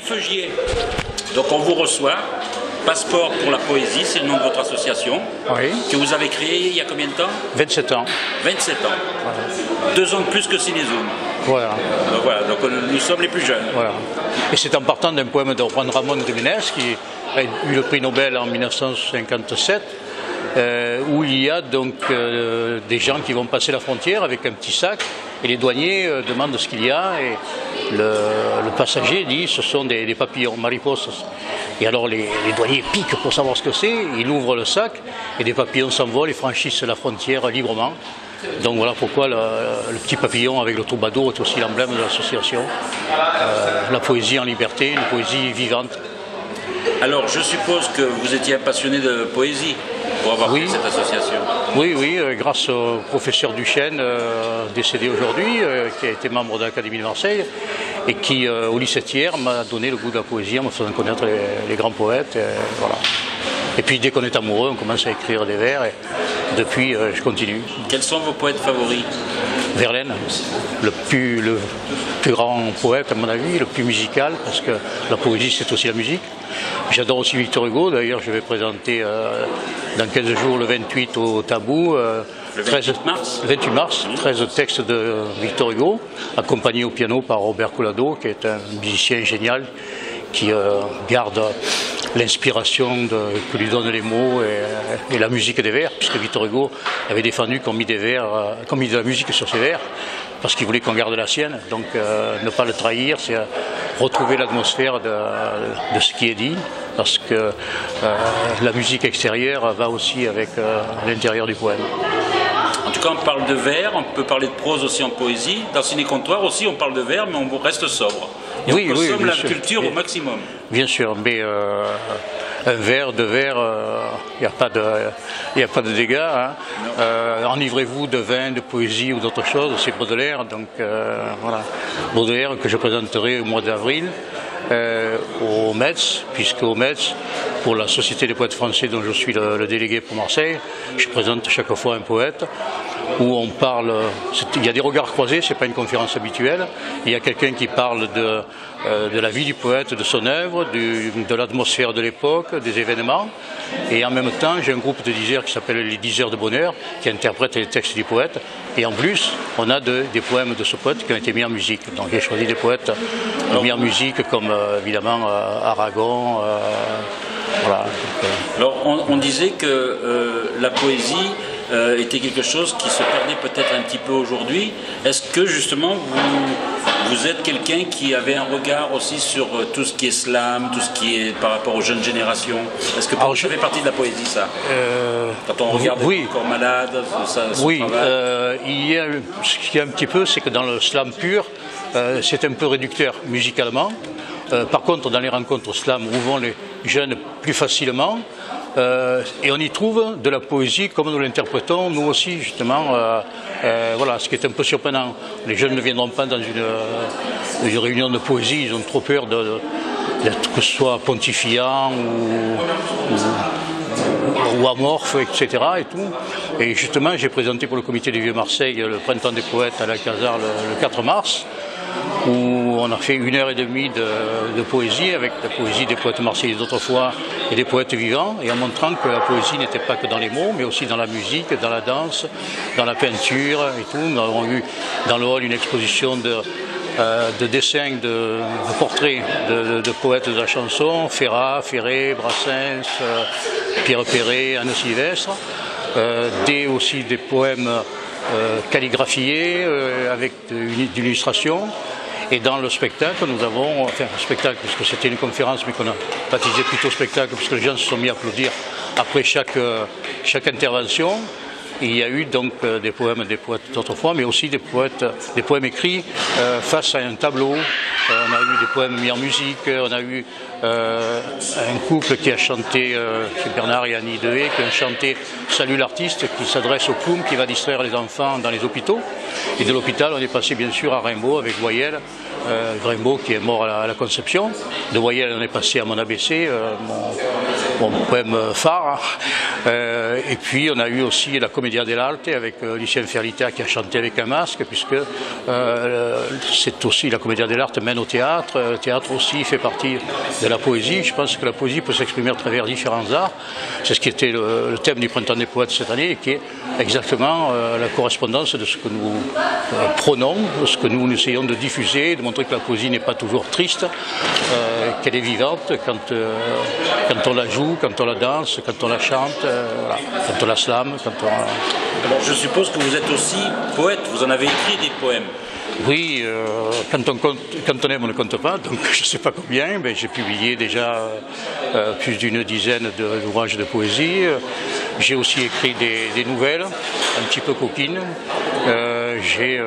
Feugier. Donc on vous reçoit. Passeport pour la poésie, c'est le nom de votre association, oui. Que vous avez créée il y a combien de temps? 27 ans. 27 ans. Voilà. 2 ans de plus que Cinézoom. Voilà. Donc, voilà. Donc nous sommes les plus jeunes. Voilà. Et c'est en partant d'un poème de Juan Ramón Jiménez qui a eu le prix Nobel en 1957, où il y a donc des gens qui vont passer la frontière avec un petit sac et les douaniers demandent ce qu'il y a et le passager dit ce sont des papillons, mariposas. Et alors les douaniers piquent pour savoir ce que c'est, ils ouvrent le sac et des papillons s'envolent et franchissent la frontière librement. Donc voilà pourquoi le petit papillon avec le troubadour est aussi l'emblème de l'association. La poésie en liberté, une poésie vivante. Alors je suppose que vous étiez un passionné de poésie pour avoir créé cette association. Oui, oui, grâce au professeur Duchesne, décédé aujourd'hui, qui a été membre de l'Académie de Marseille, et qui, au lycée Thiers, m'a donné le goût de la poésie en me faisant connaître les grands poètes. Voilà. Et puis dès qu'on est amoureux, on commence à écrire des vers, et depuis, je continue. Quels sont vos poètes favoris? Verlaine, le plus grand poète à mon avis, le plus musical, parce que la poésie c'est aussi la musique. J'adore aussi Victor Hugo, d'ailleurs je vais présenter dans 15 jours le 28 au Tabou, le 28 mars, 13 textes de Victor Hugo, accompagné au piano par Robert Collado, qui est un musicien génial, qui garde l'inspiration que lui donnent les mots et la musique des vers, puisque Victor Hugo avait défendu qu'on mit de la musique sur ses vers, parce qu'il voulait qu'on garde la sienne. Donc ne pas le trahir, c'est retrouver l'atmosphère de ce qui est dit, parce que la musique extérieure va aussi avec l'intérieur du poème. En tout cas, on parle de vers, on peut parler de prose aussi en poésie. Dans Ciné-Comptoir aussi, on parle de vers, mais on reste sobre. Et on consomme la culture au maximum. Bien sûr, mais un vers, 2 vers, il n'y a pas de dégâts. Hein. Enivrez-vous de vin, de poésie ou d'autre chose, c'est Baudelaire. Donc voilà, Baudelaire que je présenterai au mois d'avril au METS, puisque au METS, pour la Société des poètes français dont je suis le délégué pour Marseille, je présente chaque fois un poète où on parle, il y a des regards croisés, c'est pas une conférence habituelle, il y a quelqu'un qui parle de la vie du poète, de son œuvre, de l'atmosphère de l'époque, des événements, et en même temps j'ai un groupe de diseurs qui s'appelle les diseurs de bonheur, qui interprètent les textes du poète, et en plus on a des poèmes de ce poète qui ont été mis en musique, donc j'ai choisi des poètes mis en musique comme évidemment Aragon, voilà. Alors on disait que la poésie était quelque chose qui se perdait peut-être un petit peu aujourd'hui. Est-ce que justement vous êtes quelqu'un qui avait un regard aussi sur tout ce qui est slam, tout ce qui est par rapport aux jeunes générations? Est-ce que ça fait partie de la poésie, ça? Quand on regarde les corps malades, ça oui, il y a, ce qu'il y a un petit peu, c'est que dans le slam pur, c'est un peu réducteur musicalement. Par contre, dans les rencontres slam, où vont les jeunes plus facilement, et on y trouve de la poésie comme nous l'interprétons, nous aussi, justement. Voilà, ce qui est un peu surprenant. Les jeunes ne viendront pas dans une réunion de poésie, ils ont trop peur que ce soit pontifiant ou amorphe, etc. Et tout. Et justement, j'ai présenté pour le comité des Vieux Marseille le Printemps des Poètes à l'Alcazar le 4 mars. Où on a fait 1h30 de poésie, avec la poésie des poètes marseillais d'autrefois et des poètes vivants, et en montrant que la poésie n'était pas que dans les mots, mais aussi dans la musique, dans la danse, dans la peinture et tout. Nous avons eu dans le hall une exposition de dessins, de portraits de poètes de la chanson, Ferrat, Ferré, Brassens, Pierre Perret, Anne Sylvestre, aussi des poèmes calligraphiés avec d'illustrations. Et dans le spectacle, nous avons, enfin le spectacle, puisque c'était une conférence, mais qu'on a baptisé plutôt spectacle, parce que les gens se sont mis à applaudir après chaque intervention. Et il y a eu donc des poèmes des poètes d'autrefois, mais aussi des poèmes écrits face à un tableau. On a eu des poèmes mis en musique, on a eu un couple qui a chanté, c'est Bernard et Annie Dehaye, qui ont chanté Salut l'artiste, qui s'adresse au clown qui va distraire les enfants dans les hôpitaux. Et de l'hôpital, on est passé bien sûr à Rimbaud avec Voyelle, Rimbaud qui est mort à la Conception. De Voyelle, on est passé à mon ABC, mon poème phare. Et puis on a eu aussi la Commedia dell'arte avec Lucien Ferlita qui a chanté avec un masque, puisque c'est aussi la Commedia dell'arte mène au théâtre. Le théâtre aussi fait partie de la poésie. Je pense que la poésie peut s'exprimer à travers différents arts. C'est ce qui était le thème du Printemps des poètes cette année, et qui est exactement la correspondance de ce que nous prônons, de ce que nous essayons de diffuser, de montrer que la poésie n'est pas toujours triste, qu'elle est vivante quand on la joue, quand on la danse, quand on la chante, voilà, quand on la slame. Alors je suppose que vous êtes aussi poète, vous en avez écrit des poèmes. Oui, quand on aime, on ne compte pas, donc je ne sais pas combien, mais j'ai publié déjà plus d'une dizaine d'ouvrages de poésie. J'ai aussi écrit des nouvelles, un petit peu coquines. J'ai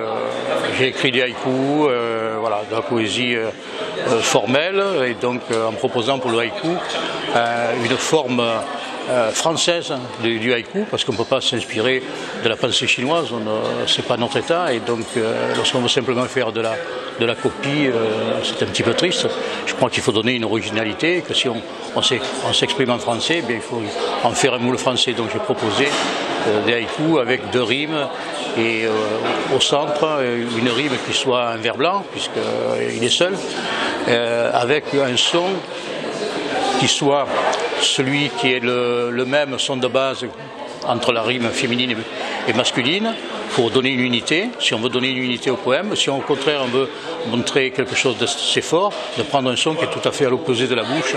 écrit des haïkus, voilà, de la poésie formelle, et donc en proposant pour le haïku une forme française du haïku, parce qu'on ne peut pas s'inspirer de la pensée chinoise, ce n'est pas notre état, et donc lorsqu'on veut simplement faire de la copie, c'est un petit peu triste. Je crois qu'il faut donner une originalité, et que si on s'exprime en français, eh bien, il faut en faire un moule français. Donc j'ai proposé des haïkus avec 2 rimes, et au centre une rime qui soit un vers blanc, puisqu'il est seul, avec un son qui soit celui qui est le même son de base entre la rime féminine et masculine, pour donner une unité, si on veut donner une unité au poème. Si au contraire on veut montrer quelque chose d'assez fort, de prendre un son qui est tout à fait à l'opposé de la bouche,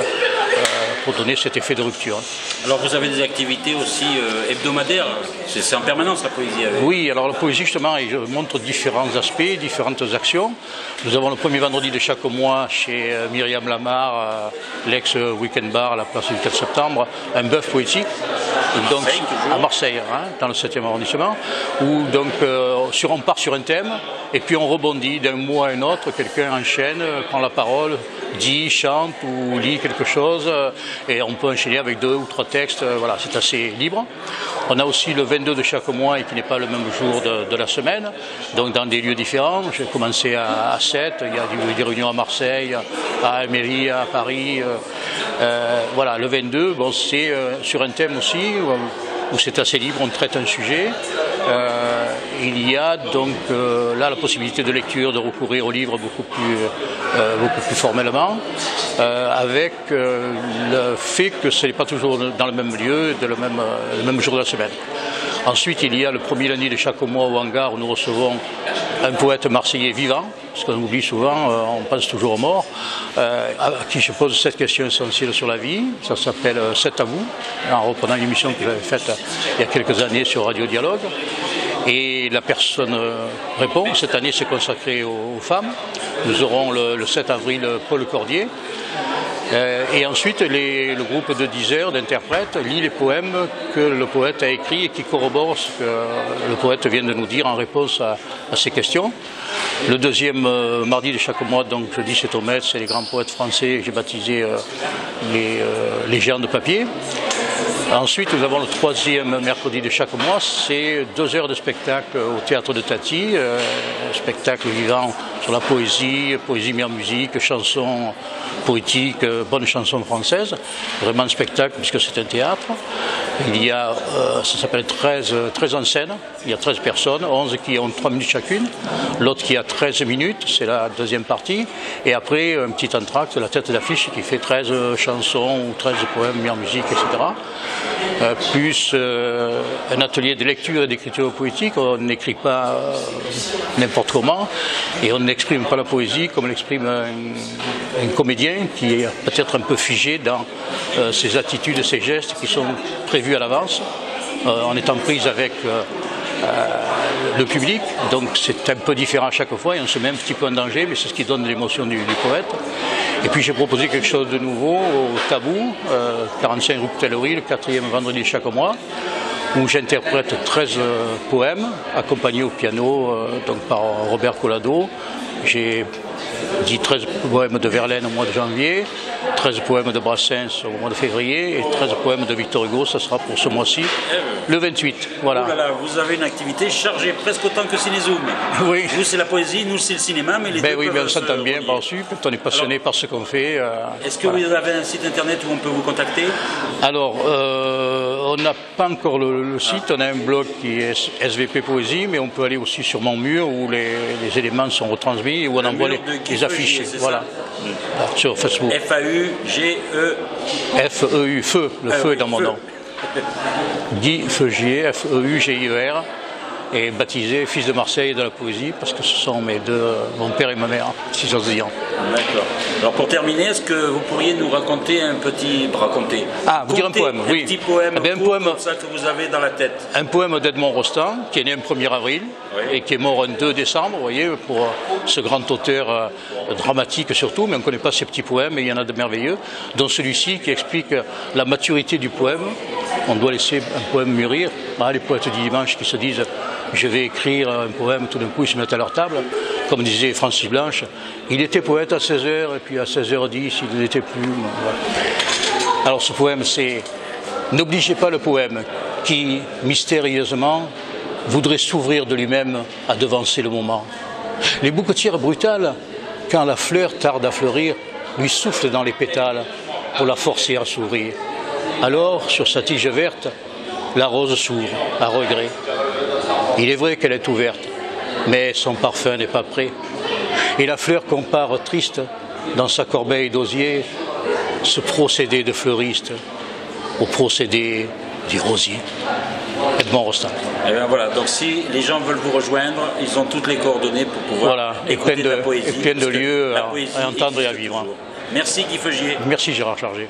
pour donner cet effet de rupture. Alors vous avez des activités aussi hebdomadaires, c'est en permanence la poésie avec. Oui, alors la poésie justement, je montre différents aspects, différentes actions. Nous avons le premier vendredi de chaque mois chez Myriam Lamar, l'ex-Weekend Bar à la place du 4 septembre, un bœuf poétique, donc, à Marseille, hein, dans le 7e arrondissement, où donc on part sur un thème et puis on rebondit d'un mot à un autre, quelqu'un enchaîne, prend la parole, dit, chante ou lit quelque chose, et on peut enchaîner avec 2 ou 3 textes, voilà, c'est assez libre. On a aussi le 22 de chaque mois, et qui n'est pas le même jour de la semaine, donc dans des lieux différents. J'ai commencé à 7, il y a des réunions à Marseille, à Almerie, à Paris. Voilà, le 22, bon, c'est sur un thème aussi, où c'est assez libre, on traite un sujet. Il y a donc là la possibilité de lecture, de recourir au livre beaucoup plus formellement, avec le fait que ce n'est pas toujours dans le même lieu, le même jour de la semaine. Ensuite, il y a le premier lundi de chaque mois au hangar, où nous recevons un poète marseillais vivant, parce qu'on oublie souvent, on pense toujours aux morts, à qui je pose 7 questions essentielles sur la vie. Ça s'appelle 7 à vous, en reprenant une émission que j'avais faite il y a quelques années sur Radio Dialogue. Et la personne répond. Cette année, c'est consacré aux femmes. Nous aurons le 7 avril Paul Cordier. Et ensuite, le groupe de 10 heures d'interprètes lit les poèmes que le poète a écrits et qui corroborent ce que le poète vient de nous dire en réponse à ces questions. Le deuxième mardi de chaque mois, donc jeudi, c'est au Metz, c'est les grands poètes français, j'ai baptisé les géants de papier. Ensuite, nous avons le 3e mercredi de chaque mois, c'est 2 heures de spectacle au Théâtre de Tati, spectacle vivant sur la poésie mis en musique, chansons poétiques, bonnes chansons françaises, vraiment un spectacle puisque c'est un théâtre. Il y a, ça s'appelle 13 en scène, il y a 13 personnes, 11 qui ont 3 minutes chacune, l'autre qui a 13 minutes, c'est la deuxième partie, et après un petit entracte, la tête d'affiche qui fait 13 chansons ou 13 poèmes mis en musique, etc. Plus un atelier de lecture et d'écriture poétique. On n'écrit pas n'importe comment et on n'exprime pas la poésie comme l'exprime un comédien qui est peut-être un peu figé dans ses attitudes et ses gestes qui sont prévus à l'avance, en étant prise avec le public, donc c'est un peu différent à chaque fois et on se met un petit peu en danger, mais c'est ce qui donne l'émotion du poète. Et puis j'ai proposé quelque chose de nouveau au Tabou, 45 rue Tellerie, le 4e vendredi de chaque mois, où j'interprète 13 poèmes, accompagnés au piano donc par Robert Collado. J'ai dit 13 poèmes de Verlaine au mois de janvier, 13 poèmes de Brassens au mois de février et 13 poèmes de Victor Hugo, ça sera pour ce mois-ci, le 28. Voilà. Oh là là, vous avez une activité chargée presque autant que Cinézoom. Oui. Vous c'est la poésie, nous c'est le cinéma, mais les deux Oui, peuvent on s'entend bien relier. par-dessus, on est passionné par ce qu'on fait. Est-ce que vous avez un site internet où on peut vous contacter? Alors, on n'a pas encore le site, on a un blog qui est SVP Poésie, mais on peut aller aussi sur mon mur où les éléments sont retransmis et où on envoie les affiches. Voilà. Sur Facebook. F-A-U-G-E. F-E-U, feu, le feu est dans mon feu. nom. Guy Feugier, F-E-U-G-I-E-R, et baptisé fils de Marseille et de la poésie, parce que ce sont mes deux, mon père et ma mère, si j'ose dire. D'accord. Alors pour terminer, est-ce que vous pourriez nous raconter un petit... vous dire un poème, oui. Un petit poème, Eh bien, un poème comme ça que vous avez dans la tête. Un poème d'Edmond Rostand, qui est né le 1er avril, Oui. et qui est mort le 2 décembre, vous voyez, pour ce grand auteur dramatique surtout, mais on ne connaît pas ses petits poèmes, et il y en a de merveilleux, dont celui-ci qui explique la maturité du poème. On doit laisser un poème mûrir. Les poètes du dimanche qui se disent « je vais écrire un poème », tout d'un coup ils se mettent à leur table. Comme disait Francis Blanche, il était poète à 16h, et puis à 16h10, il n'était plus. Voilà. Alors ce poème, c'est « N'obligez pas le poème qui, mystérieusement, voudrait s'ouvrir de lui-même à devancer le moment. Les bouquetières brutales, quand la fleur tarde à fleurir, lui soufflent dans les pétales pour la forcer à s'ouvrir. Alors, sur sa tige verte, la rose s'ouvre, à regret. Il est vrai qu'elle est ouverte, mais son parfum n'est pas prêt. Et la fleur compare triste, dans sa corbeille d'osier, ce procédé de fleuriste au procédé du rosier. Edmond Rostand. Et bien voilà, donc si les gens veulent vous rejoindre, ils ont toutes les coordonnées pour pouvoir écouter de la poésie. Et plein de lieux la poésie à entendre et à existe vivre. toujours. Merci Guy Feugier. Merci Gérard Chargé.